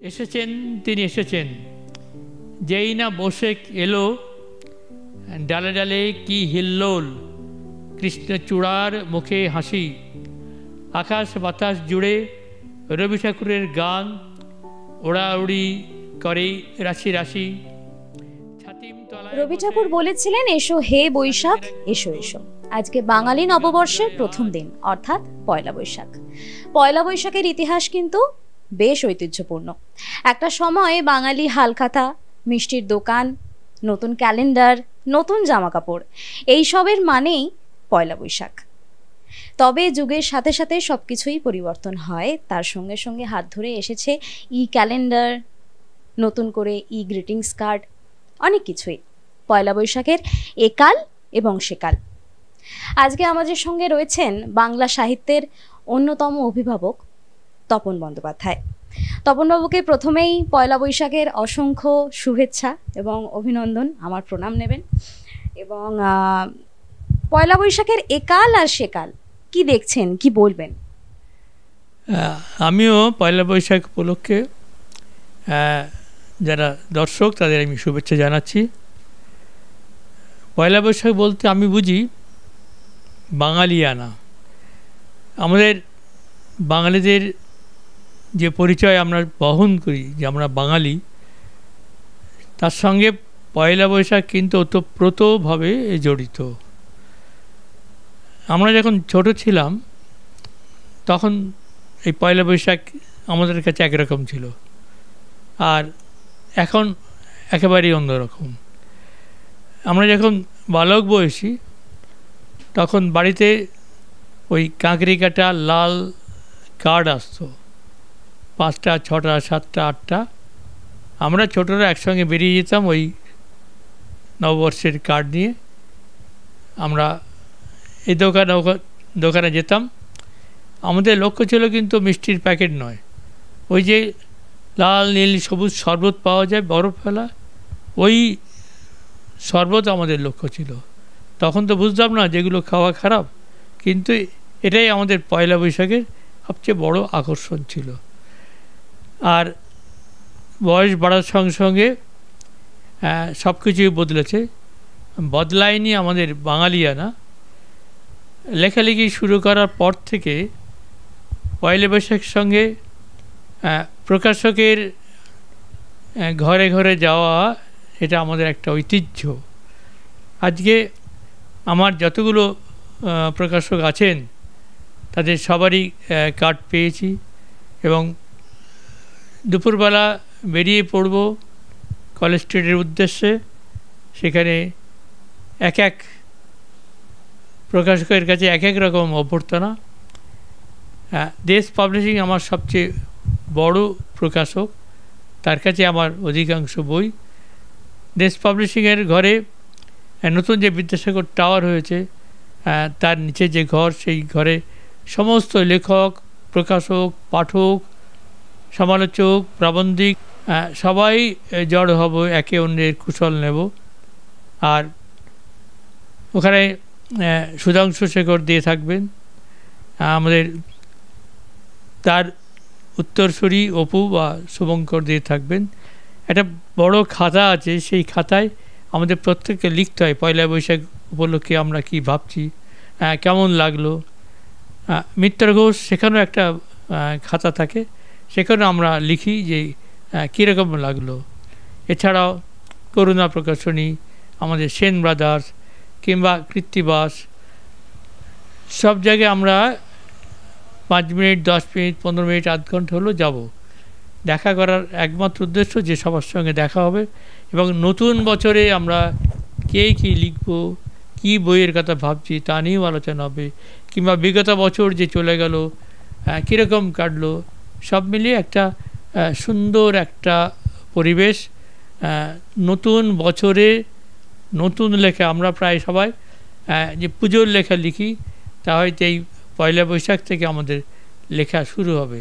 এসেছেন তিনি এসেছেন, যেই না বসে এলো ডালে ডালে কি হিল্লোল, কৃষ্ণচূড়ার মুখে হাসি, আকাশ বাতাস জুড়ে রবি ঠাকুরের গান ওড়াউড়ি করে রাশি রাশি। রবি ঠাকুর বলেছিলেন, এসো হে বৈশাখ এসো এসো। আজকে বাঙালি নববর্ষের প্রথম দিন, অর্থাৎ পয়লা বৈশাখ। পয়লা বৈশাখের ইতিহাস কিন্তু বেশ ঐতিহ্যপূর্ণ। একটা সময় বাঙালি হালখাতা, মিষ্টির দোকান, নতুন ক্যালেন্ডার, নতুন জামা কাপড়, এইসবের মানেই পয়লা বৈশাখ। তবে যুগের সাথে সাথে সবকিছুই পরিবর্তন হয়, তার সঙ্গে সঙ্গে হাত ধরে এসেছে ই ক্যালেন্ডার, নতুন করে ই গ্রিটিংস কার্ড, অনেক কিছুই। পয়লা বৈশাখের একাল এবং সেকাল। আজকে আমাদের সঙ্গে রয়েছেন বাংলা সাহিত্যের অন্যতম অভিভাবক তপন বন্দ্যোপাধ্যায়। তপনবাবুকে প্রথমেই পয়লা বৈশাখের অসংখ্য শুভেচ্ছা এবং অভিনন্দন, আমার প্রণাম নেবেন। এবং পয়লা বৈশাখের একাল আর সেকাল কি দেখছেন, কি বলবেন? আমিও পয়লা বৈশাখ উপলক্ষে যারা দর্শক তাদের আমি শুভেচ্ছা জানাচ্ছি। পয়লা বৈশাখ বলতে আমি বুঝি বাঙালিয়ানা। আমাদের বাঙালিদের যে পরিচয় আমরা বহন করি যে আমরা বাঙালি, তার সঙ্গে পয়লা বৈশাখ কিন্তু ওতপ্রোতভাবে জড়িত। আমরা যখন ছোট ছিলাম তখন এই পয়লা বৈশাখ আমাদের কাছে একরকম ছিল, আর এখন একেবারেই অন্যরকম। আমরা যখন বালক বয়সী তখন বাড়িতে ওই কাঁকড়ি কাটা লাল কার্ড আসতো, 5টা 6টা 7টা 8টা। আমরা ছোটরা একসঙ্গে বেরিয়ে যেতাম ওই নববর্ষের কার্ড নিয়ে। আমরা এই দোকানে যেতাম। আমাদের লক্ষ্য ছিল কিন্তু মিষ্টির প্যাকেট নয়, ওই যে লাল নীল সবুজ শরবত পাওয়া যায় বরফ ফেলা, ওই শরবত আমাদের লক্ষ্য ছিল। তখন তো বুঝতাম না যেগুলো খাওয়া খারাপ, কিন্তু এটাই আমাদের পয়লা বৈশাখের সবচেয়ে বড় আকর্ষণ ছিল। আর বয়স বাড়ার সঙ্গে সঙ্গে সব কিছুই বদলেছে, বদলায়নি আমাদের বাঙালিয়ানা। লেখালেখি শুরু করার পর থেকে পয়লা বৈশাখের সঙ্গে প্রকাশকের ঘরে ঘরে যাওয়া, এটা আমাদের একটা ঐতিহ্য। আজকে আমার যতগুলো প্রকাশক আছেন তাদের সবারই কার্ড পেয়েছি, এবং দুপুরবেলা বেরিয়ে পড়ব কলেজ স্ট্রিটের উদ্দেশ্যে। সেখানে এক এক প্রকাশকের কাছে এক এক রকম অভ্যর্থনা। দেশ পাবলিশিং আমার সবচেয়ে বড় প্রকাশক, তার কাছে আমার অধিকাংশ বই। দেশ পাবলিশিংয়ের ঘরে নতুন যে বিদ্যাসাগর টাওয়ার হয়েছে তার নিচে যে ঘর, সেই ঘরে সমস্ত লেখক, প্রকাশক, পাঠক, সমালোচক, প্রাবন্ধিক সবাই জড়ো হব, একে অন্যের কুশল নেব। আর ওখানে সুধাংশু শেখর দিয়ে থাকবেন, আমাদের তার উত্তরসূরি অপু বা শুভঙ্কর দিয়ে থাকবেন। একটা বড় খাতা আছে, সেই খাতায় আমাদের প্রত্যেককে লিখতে হয় পয়লা বৈশাখ উপলক্ষে আমরা কি ভাবছি, কেমন লাগলো। মিত্র ঘোষ সেখানেও একটা খাতা থাকে, সেখানে আমরা লিখি যে কীরকম লাগলো। এছাড়াও করুণা প্রকাশনী, আমাদের সেন ব্রাদার্স কিংবা কৃত্তিবাস, সব জায়গায় আমরা 5 মিনিট 10 মিনিট 15 মিনিট আধ ঘন্টা হলেও যাব। দেখা করার একমাত্র উদ্দেশ্য যে সবার সঙ্গে দেখা হবে, এবং নতুন বছরে আমরা কে কী লিখব, কী বইয়ের কথা ভাবছি তা নিয়েও আলোচনা হবে, কিংবা বিগত বছর যে চলে গেল কীরকম কাটলো, সব মিলিয়ে একটা সুন্দর একটা পরিবেশ। নতুন বছরে নতুন লেখা, আমরা প্রায় সবাই যে পুজোর লেখা লিখি, তা হয়তো এই পয়লা বৈশাখ থেকে আমাদের লেখা শুরু হবে।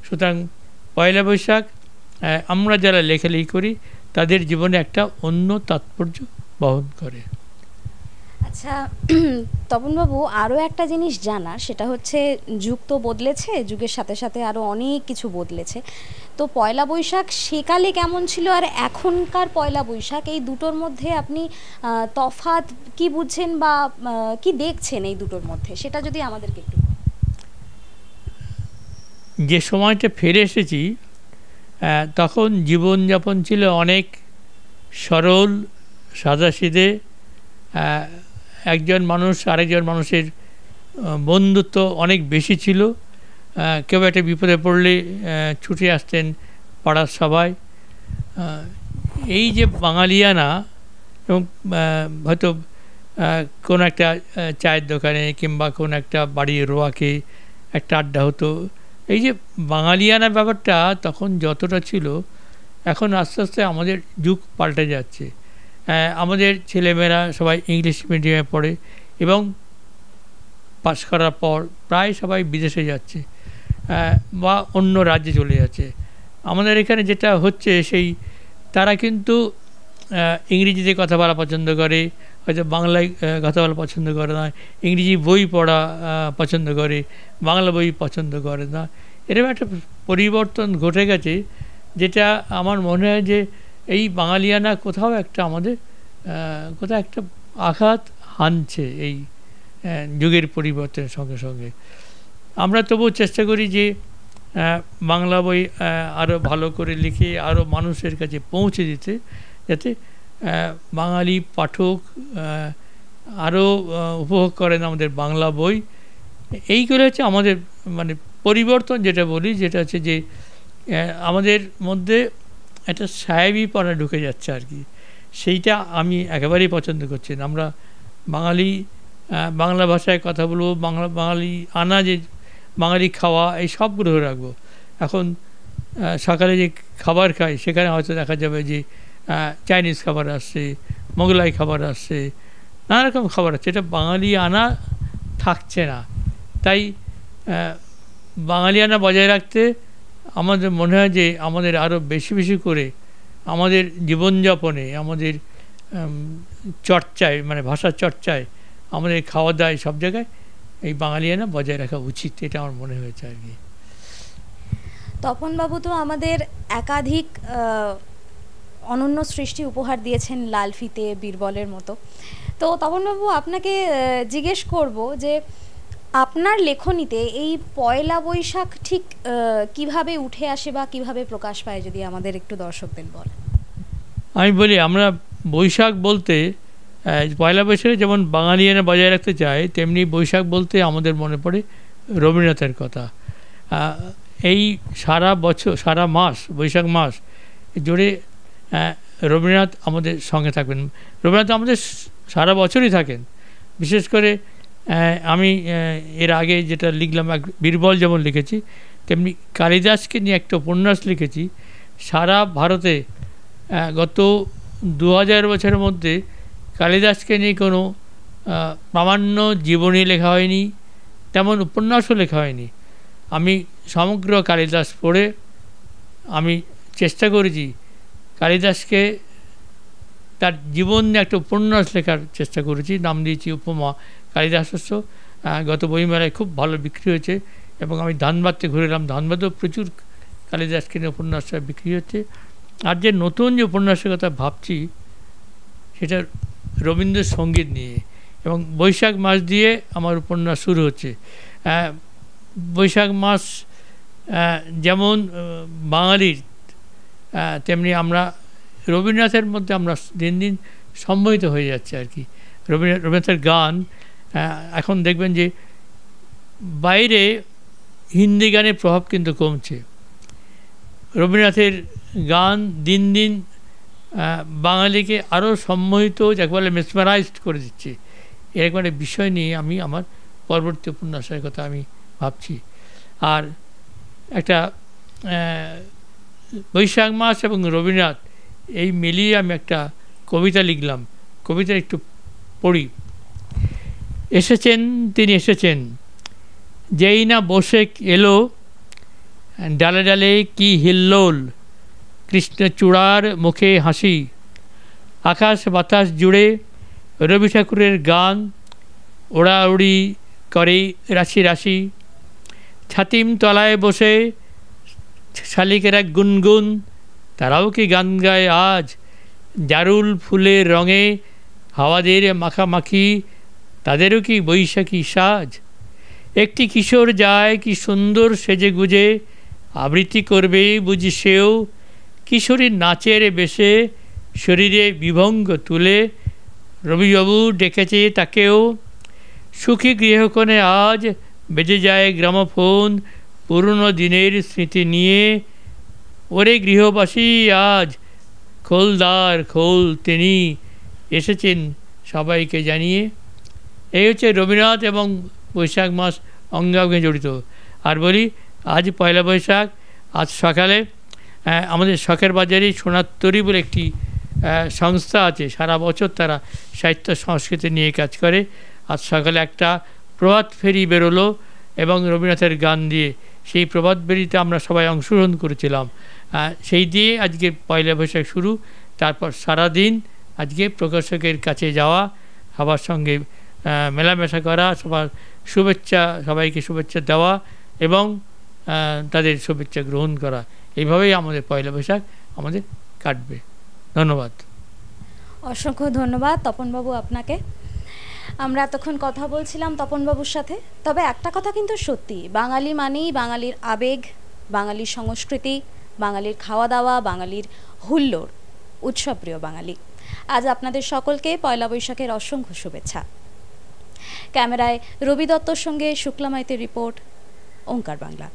সুতরাং পয়লা বৈশাখ আমরা যারা লেখালেখি করি তাদের জীবনে একটা অন্য তাৎপর্য বহন করে। আচ্ছা তপনবাবু, আরও একটা জিনিস জানার, সেটা হচ্ছে যুগ তো বদলেছে, যুগের সাথে সাথে আরও অনেক কিছু বদলেছে। তো পয়লা বৈশাখ সেকালে কেমন ছিল আর এখনকার পয়লা বৈশাখ, এই দুটোর মধ্যে আপনি তফাৎ কি বুঝছেন বা কি দেখছেন এই দুটোর মধ্যে, সেটা যদি আমাদেরকে একটু। যে সময়টা ফিরে এসেছি তখন জীবনযাপন ছিল অনেক সরল সাদাসিধে। একজন মানুষ আরেকজন মানুষের বন্ধুত্ব অনেক বেশি ছিল। কেউ একটা বিপদে পড়লে ছুটে আসতেন পাড়ার সবাই। এই যে বাঙালিয়ানা, এবং হয়তো কোনো একটা চায়ের দোকানে কিংবা কোনো একটা বাড়ির রোয়াকে একটা আড্ডা হতো। এই যে বাঙালিয়ানা ব্যাপারটা তখন যতটা ছিল, এখন আস্তে আস্তে আমাদের যুগ পাল্টে যাচ্ছে। আমাদের ছেলেমেয়েরা সবাই ইংলিশ মিডিয়ামে পড়ে এবং পাশ করার পর প্রায় সবাই বিদেশে যাচ্ছে বা অন্য রাজ্যে চলে যাচ্ছে। আমাদের এখানে যেটা হচ্ছে সেই তারা কিন্তু ইংরেজিতে কথা বলা পছন্দ করে, হয়তো বাংলায় কথা বলা পছন্দ করে না, ইংরেজি বই পড়া পছন্দ করে, বাংলা বই পছন্দ করে না। এরকম একটা পরিবর্তন ঘটে গেছে, যেটা আমার মনে হয় যে এই বাঙালিয়ানা কোথাও একটা আমাদের কোথাও একটা আঘাত হানছে এই যুগের পরিবর্তনের সঙ্গে সঙ্গে। আমরা তবুও চেষ্টা করি যে বাংলা বই আরও ভালো করে লিখে আরও মানুষের কাছে পৌঁছে দিতে, যাতে বাঙালি পাঠক আরও উপভোগ করেন আমাদের বাংলা বই। এইগুলো হচ্ছে আমাদের মানে পরিবর্তন, যেটা বলি, যেটা হচ্ছে যে আমাদের মধ্যে একটা সাহেবিপনা ঢুকে যাচ্ছে আর কি। সেইটা আমি একেবারেই পছন্দ করছি না। আমরা বাঙালি বাংলা ভাষায় কথা বলবো, বাঙালি আনা যে বাঙালি খাওয়া, এই সবগুলো রাখবো। এখন সকালে যে খাবার খাই সেখানে হয়তো দেখা যাবে যে চাইনিজ খাবার আসছে, মোগলাই খাবার আসছে, নানা রকম খাবার আসছে। এটা বাঙালি আনা থাকছে না। তাই বাঙালি আনা বজায় রাখতে আমাদের মনে হয় যে আমাদের আরও বেশি বেশি করে আমাদের জীবনযাপনে, আমাদের চর্চায়, মানে ভাষার চর্চায়, আমাদের খাওয়া দাওয়ায়, সব জায়গায় এই বাঙালিয়ানা বজায় রাখা উচিত, এটা আমার মনে হয়েছে আর কি। তপনবাবু তো আমাদের একাধিক অনন্য সৃষ্টি উপহার দিয়েছেন, লাল ফিতে, বীরবলের মতো। তো তপনবাবু, আপনাকে জিজ্ঞেস করব যে আপনার লেখনীতে এই পয়লা বৈশাখ ঠিক কিভাবে উঠে আসে বা কিভাবে প্রকাশ পায়, যদি আমাদের একটু দর্শকদের বলেন। আমি বলি, আমরা বৈশাখ বলতে পয়লা বৈশাখে যেমন বাঙালিয়ানা বজায় রাখতে চাই, তেমনি বৈশাখ বলতে আমাদের মনে পড়ে রবীন্দ্রনাথের কথা। এই সারা বছর, সারা মাস, বৈশাখ মাস জুড়ে রবীন্দ্রনাথ আমাদের সঙ্গে থাকবেন। রবীন্দ্রনাথ আমাদের সারা বছরই থাকেন। বিশেষ করে আমি এর আগে যেটা লিখলাম, বীরবল যেমন লিখেছি, তেমনি কালিদাসকে নিয়ে একটা উপন্যাস লিখেছি। সারা ভারতে গত 2000 বছরের মধ্যে কালিদাসকে নিয়ে কোনো প্রামাণ্য জীবনী লেখা হয়নি, তেমন উপন্যাসও লেখা হয়নি। আমি সমগ্র কালিদাস পড়ে আমি চেষ্টা করেছি কালিদাসকে তার জীবন নিয়ে একটা উপন্যাস লেখার চেষ্টা করেছি। নাম দিয়েছি উপমা কালিদাসস্য। গত বইমেলায় খুব ভালো বিক্রি হয়েছে এবং আমি ধানবাদতে ঘুরে এলাম, ধানবাদেও প্রচুর কালিদাসকে নিয়ে উপন্যাস বিক্রি হচ্ছে। আর যে নতুন যে উপন্যাসের কথা ভাবছি সেটা রবীন্দ্রসঙ্গীত নিয়ে, এবং বৈশাখ মাস দিয়ে আমার উপন্যাস শুরু হচ্ছে। বৈশাখ মাস যেমন বাঙালির, তেমনি আমরা রবীন্দ্রনাথের মধ্যে আমরা দিন দিন সম্মোহিত হয়ে যাচ্ছে আর কি। রবীন্দ্রনাথের গান এখন দেখবেন যে বাইরে হিন্দি গানের প্রভাব কিন্তু কমছে। রবীন্দ্রনাথের গান দিন দিন বাঙালিকে আরও সম্মোহিত, যাকে বলে মেসমারাইজড করে দিচ্ছে। এরকম একটা বিষয় নিয়ে আমি আমার পরবর্তী উপন্যাসের কথা আমি ভাবছি। আর একটা বৈশাখ মাস এবং রবীন্দ্রনাথ এই মিলিয়ে আমি একটা কবিতা লিখলাম। কবিতা একটু পড়ি। এসেছেন তিনি এসেছেন, যেই না বসে এলো, ডালে ডালে কি হিল্লোল, কৃষ্ণচূড়ার মুখে হাসি, আকাশ বাতাস জুড়ে রবি ঠাকুরের গান ওড়াউড়ি করে রাশি রাশি, ছাতিম তলায় বসে শালিকেরা গুনগুন, তারাও কি গান গায় আজ, জারুল ফুলের রঙে হাওয়াদের মাখামাখি, তাদেরও কি বৈশাখী সাজ। একটি কিশোর যায় কি সুন্দর সেজে গুজে, আবৃত্তি করবে বুঝি সেও, কিশোরীর নাচের বেশে শরীরে বিভঙ্গ তুলে, রবিবাবু ডেকেছে তাকেও। সুখী গৃহকোণে আজ বেজে যায় গ্রামোফোন পুরনো দিনের স্মৃতি নিয়ে, ওরে গৃহবাসী আজ খোলদার খোল, তিনি এসেছেন সবাইকে জানিয়ে। এই হচ্ছে রবীন্দ্রনাথ এবং বৈশাখ মাস অঙ্গাঙ্গে জড়িত। আর বলি, আজ পয়লা বৈশাখ, আজ সকালে আমাদের শখের বাজারে সোনার বলে একটি সংস্থা আছে, সারা বছর তারা সাহিত্য সংস্কৃতি নিয়ে কাজ করে। আজ সকালে একটা প্রভাত ফেরি বেরোলো এবং রবীন্দ্রনাথের গান দিয়ে, সেই প্রভাত ফেরিতে আমরা সবাই অংশগ্রহণ করেছিলাম। সেই দিয়ে আজকে পয়লা বৈশাখ শুরু। তারপর সারাদিন আজকে প্রকাশকের কাছে যাওয়া, সবার সঙ্গে মেলামেশা করা, সবার শুভেচ্ছা, সবাইকে শুভেচ্ছা দেওয়া এবং তাদের শুভেচ্ছা গ্রহণ করা, এইভাবেই আমাদের পয়লা বৈশাখ আমাদের কাটবে। ধন্যবাদ। অসংখ্য ধন্যবাদ তপনবাবু আপনাকে। আমরা এতক্ষণ কথা বলছিলাম তপনবাবুর সাথে। তবে একটা কথা কিন্তু সত্যি, বাঙালি মানেই বাঙালির আবেগ, বাঙালির সংস্কৃতি, বাঙালির খাওয়া দাওয়া, বাঙালির হুল্লোড়, উৎসবপ্রিয় বাঙালি। আজ আপনাদের সকলকে পয়লা বৈশাখের অসংখ্য শুভেচ্ছা। ক্যামেরায় রবি দত্তর সঙ্গে শুক্লা মাইতির রিপোর্ট, ওঙ্কার বাংলা।